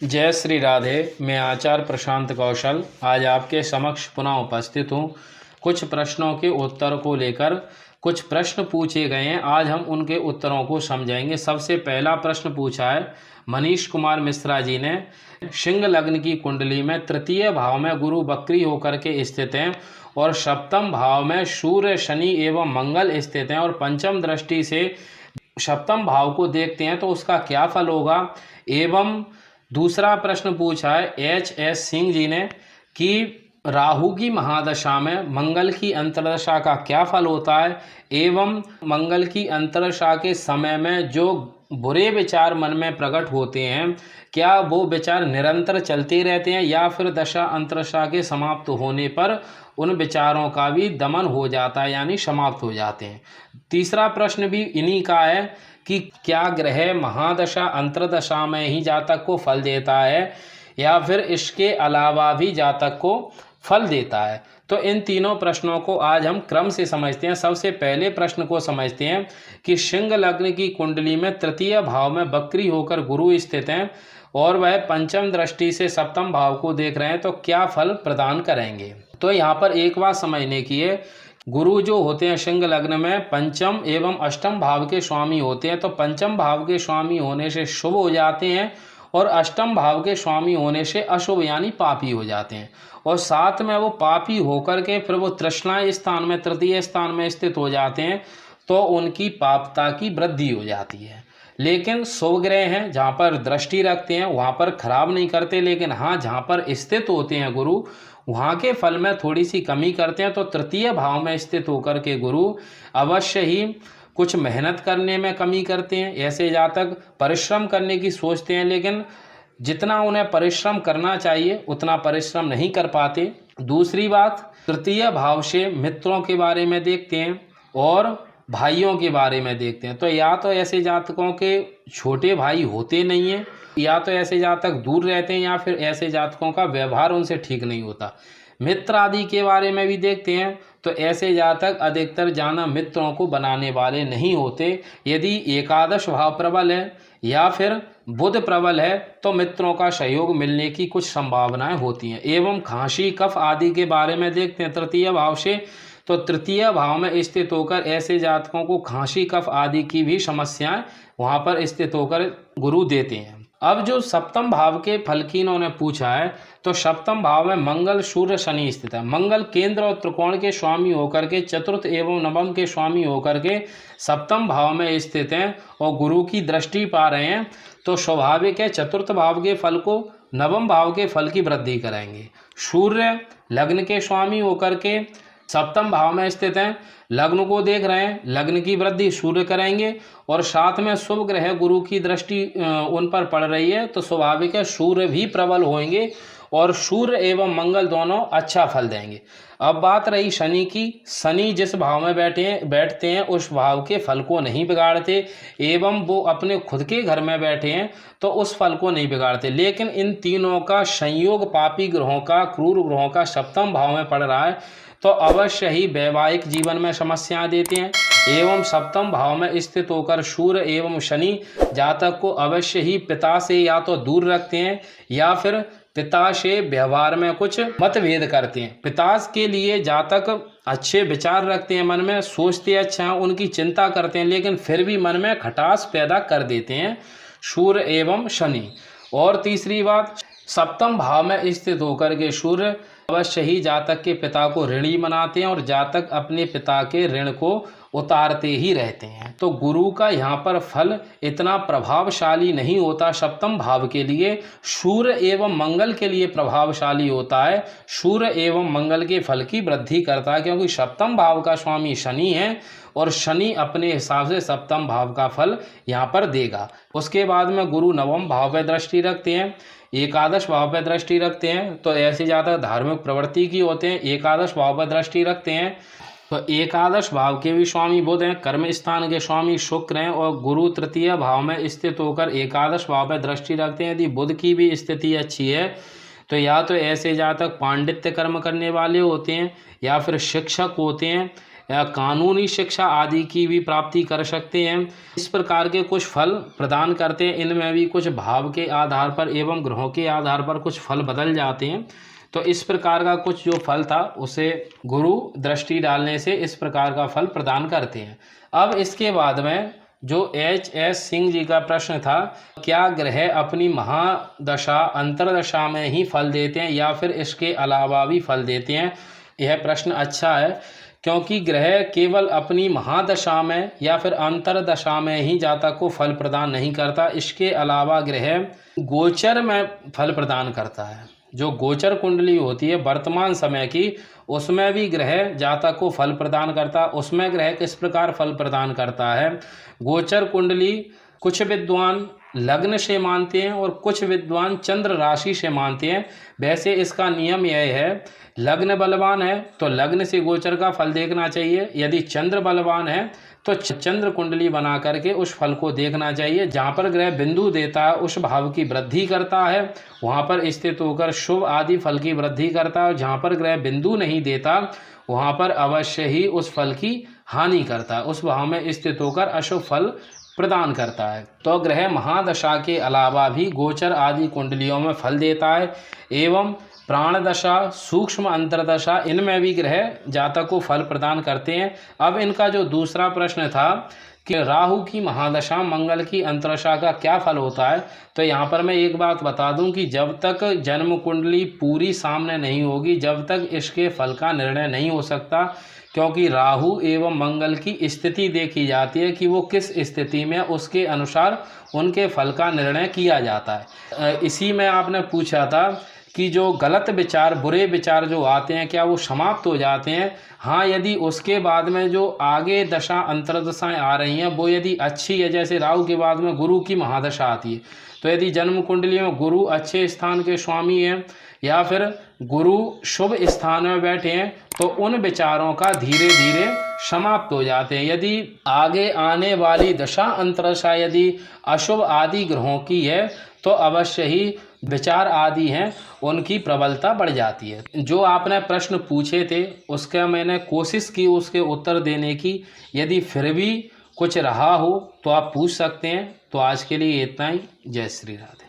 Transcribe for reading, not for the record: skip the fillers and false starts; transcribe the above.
जय श्री राधे। मैं आचार्य प्रशांत कौशल आज आपके समक्ष पुनः उपस्थित हूँ। कुछ प्रश्नों के उत्तर को लेकर कुछ प्रश्न पूछे गए हैं, आज हम उनके उत्तरों को समझेंगे। सबसे पहला प्रश्न पूछा है मनीष कुमार मिश्रा जी ने, सिंह लग्न की कुंडली में तृतीय भाव में गुरु वक्री होकर के स्थित हैं और सप्तम भाव में सूर्य शनि एवं मंगल स्थित हैं और पंचम दृष्टि से सप्तम भाव को देखते हैं तो उसका क्या फल होगा। एवं दूसरा प्रश्न पूछा है HS सिंह जी ने कि राहु की महादशा में मंगल की अंतर्दशा का क्या फल होता है एवं मंगल की अंतर्दशा के समय में जो बुरे विचार मन में प्रकट होते हैं क्या वो विचार निरंतर चलते रहते हैं या फिर दशा अंतर्दशा के समाप्त होने पर उन विचारों का भी दमन हो जाता है यानी समाप्त हो जाते हैं। तीसरा प्रश्न भी इन्हीं का है कि क्या ग्रह महादशा अंतर्दशा में ही जातक को फल देता है या फिर इसके अलावा भी जातक को फल देता है। तो इन तीनों प्रश्नों को आज हम क्रम से समझते हैं। सबसे पहले प्रश्न को समझते हैं कि सिंह लग्न की कुंडली में तृतीय भाव में वक्री होकर गुरु स्थित हैं और वह पंचम दृष्टि से सप्तम भाव को देख रहे हैं तो क्या फल प्रदान करेंगे। तो यहाँ पर एक बात समझने की है, गुरु जो होते हैं सिंह लग्न में पंचम एवं अष्टम भाव के स्वामी होते हैं। तो पंचम भाव के स्वामी होने से शुभ हो जाते हैं और अष्टम भाव के स्वामी होने से अशुभ यानी पापी हो जाते हैं और साथ में वो पापी होकर के फिर वो तृष्णा स्थान में तृतीय स्थान में स्थित हो जाते हैं तो उनकी पापता की वृद्धि हो जाती है। लेकिन शुभ ग्रह हैं जहाँ पर दृष्टि रखते हैं वहाँ पर खराब नहीं करते, लेकिन हाँ जहाँ पर स्थित होते हैं गुरु वहाँ के फल में थोड़ी सी कमी करते हैं। तो तृतीय भाव में स्थित होकर के गुरु अवश्य ही कुछ मेहनत करने में कमी करते हैं। ऐसे जातक परिश्रम करने की सोचते हैं लेकिन जितना उन्हें परिश्रम करना चाहिए उतना परिश्रम नहीं कर पाते। दूसरी बात, तृतीय भाव से मित्रों के बारे में देखते हैं और भाइयों के बारे में देखते हैं। तो या तो ऐसे जातकों के छोटे भाई होते नहीं हैं या तो ऐसे जातक दूर रहते हैं या फिर ऐसे जातकों का व्यवहार उनसे ठीक नहीं होता। मित्र आदि के बारे में भी देखते हैं तो ऐसे जातक अधिकतर जाना मित्रों को बनाने वाले नहीं होते। यदि एकादश भाव प्रबल है या फिर बुध प्रबल है तो मित्रों का सहयोग मिलने की कुछ संभावनाएं होती हैं। एवं खांसी कफ आदि के बारे में देखते हैं तृतीय भाव से, तो तृतीय भाव में स्थित होकर ऐसे जातकों को खांसी कफ आदि की भी समस्याएं वहां पर स्थित होकर गुरु देते हैं। अब जो सप्तम भाव के फल की इन्होंने पूछा है तो सप्तम भाव में मंगल सूर्य शनि स्थित है। मंगल केंद्र और त्रिकोण के स्वामी होकर के चतुर्थ एवं नवम के स्वामी होकर के सप्तम भाव में स्थित हैं और गुरु की दृष्टि पा रहे हैं तो स्वाभाविक है चतुर्थ भाव के फल को नवम भाव के फल की वृद्धि करेंगे। सूर्य लग्न के स्वामी होकर के सप्तम भाव में स्थित हैं, लग्न को देख रहे हैं, लग्न की वृद्धि सूर्य करेंगे और साथ में शुभ ग्रह गुरु की दृष्टि उन पर पड़ रही है तो स्वाभाविक है सूर्य भी प्रबल होंगे और सूर्य एवं मंगल दोनों अच्छा फल देंगे। अब बात रही शनि की, शनि जिस भाव में बैठते हैं उस भाव के फल को नहीं बिगाड़ते एवं वो अपने खुद के घर में बैठे हैं तो उस फल को नहीं बिगाड़ते। लेकिन इन तीनों का संयोग पापी ग्रहों का क्रूर ग्रहों का सप्तम भाव में पड़ रहा है तो अवश्य ही वैवाहिक जीवन में समस्याएं देते हैं। एवं सप्तम भाव में स्थित होकर सूर्य एवं शनि जातक को अवश्य ही पिता से या तो दूर रखते हैं या फिर पिता से व्यवहार में कुछ मतभेद करते हैं। पिता के लिए जातक अच्छे विचार रखते हैं, मन में सोचते अच्छा हैं, उनकी चिंता करते हैं लेकिन फिर भी मन में खटास पैदा कर देते हैं सूर्य एवं शनि। और तीसरी बात, सप्तम भाव में स्थित होकर के सूर्य अवश्य ही जातक के पिता को ऋणी बनाते हैं और जातक अपने पिता के ऋण को उतारते ही रहते हैं। तो गुरु का यहाँ पर फल इतना प्रभावशाली नहीं होता सप्तम भाव के लिए, सूर्य एवं मंगल के लिए प्रभावशाली होता है। सूर्य एवं मंगल के फल की वृद्धि करता है क्योंकि सप्तम भाव का स्वामी शनि है और शनि अपने हिसाब से सप्तम भाव का फल यहाँ पर देगा। उसके बाद में गुरु नवम भाव पर दृष्टि रखते हैं, एकादश भाव पर दृष्टि रखते हैं तो ऐसे ज़्यादा धार्मिक प्रवृत्ति की होते हैं। एकादश भाव पर दृष्टि रखते हैं तो एकादश भाव के भी स्वामी बुध हैं, कर्म स्थान के स्वामी शुक्र हैं और गुरु तृतीय भाव में स्थित होकर एकादश भाव पर दृष्टि रखते हैं। यदि बुध की भी स्थिति अच्छी है तो या तो ऐसे जातक पांडित्य कर्म करने वाले होते हैं या फिर शिक्षक होते हैं या कानूनी शिक्षा आदि की भी प्राप्ति कर सकते हैं। इस प्रकार के कुछ फल प्रदान करते हैं। इनमें भी कुछ भाव के आधार पर एवं ग्रहों के आधार पर कुछ फल बदल जाते हैं। तो इस प्रकार का कुछ जो फल था उसे गुरु दृष्टि डालने से इस प्रकार का फल प्रदान करते हैं। अब इसके बाद में जो HS सिंह जी का प्रश्न था, क्या ग्रह अपनी महादशा अंतरदशा में ही फल देते हैं या फिर इसके अलावा भी फल देते हैं? यह प्रश्न अच्छा है, क्योंकि ग्रह केवल अपनी महादशा में या फिर अंतरदशा में ही जातक को फल प्रदान नहीं करता, इसके अलावा ग्रह गोचर में फल प्रदान करता है। जो गोचर कुंडली होती है वर्तमान समय की, उसमें भी ग्रह जातक को फल प्रदान करता। उसमें ग्रह किस प्रकार फल प्रदान करता है? गोचर कुंडली कुछ विद्वान लग्न से मानते हैं और कुछ विद्वान चंद्र राशि से मानते हैं। वैसे इसका नियम यह है, लग्न बलवान है तो लग्न से गोचर का फल देखना चाहिए, यदि चंद्र बलवान है तो चंद्र कुंडली बना करके उस फल को देखना चाहिए। जहाँ पर ग्रह बिंदु देता है उस भाव की वृद्धि करता है, वहाँ पर स्थित होकर शुभ आदि फल की वृद्धि करता है, और जहाँ पर ग्रह बिंदु नहीं देता वहाँ पर अवश्य ही उस फल की हानि करता है, उस भाव में स्थित होकर अशुभ फल प्रदान करता है। तो ग्रह महादशा के अलावा भी गोचर आदि कुंडलियों में फल देता है एवं प्राण दशा, सूक्ष्म अंतरदशा, इनमें भी ग्रह जातक को फल प्रदान करते हैं। अब इनका जो दूसरा प्रश्न था कि राहु की महादशा, मंगल की अंतरदशा का क्या फल होता है, तो यहाँ पर मैं एक बात बता दूं कि जब तक जन्म कुंडली पूरी सामने नहीं होगी जब तक इसके फल का निर्णय नहीं हो सकता, क्योंकि राहु एवं मंगल की स्थिति देखी जाती है कि वो किस स्थिति में, उसके अनुसार उनके फल का निर्णय किया जाता है। इसी में आपने पूछा था कि जो गलत विचार, बुरे विचार जो आते हैं क्या वो समाप्त हो जाते हैं? हाँ, यदि उसके बाद में जो आगे दशा अंतरदशाएं आ रही हैं वो यदि अच्छी है, जैसे राहु के बाद में गुरु की महादशा आती है, तो यदि जन्म कुंडली में गुरु अच्छे स्थान के स्वामी हैं या फिर गुरु शुभ स्थान में बैठे हैं तो उन विचारों का धीरे धीरे समाप्त हो जाते हैं। यदि आगे आने वाली दशा अंतरदशा यदि अशुभ आदि ग्रहों की है तो अवश्य ही विचार आदि हैं उनकी प्रबलता बढ़ जाती है। जो आपने प्रश्न पूछे थे उसका मैंने कोशिश की उसके उत्तर देने की, यदि फिर भी कुछ रहा हो तो आप पूछ सकते हैं। तो आज के लिए इतना ही। जय श्री राधे।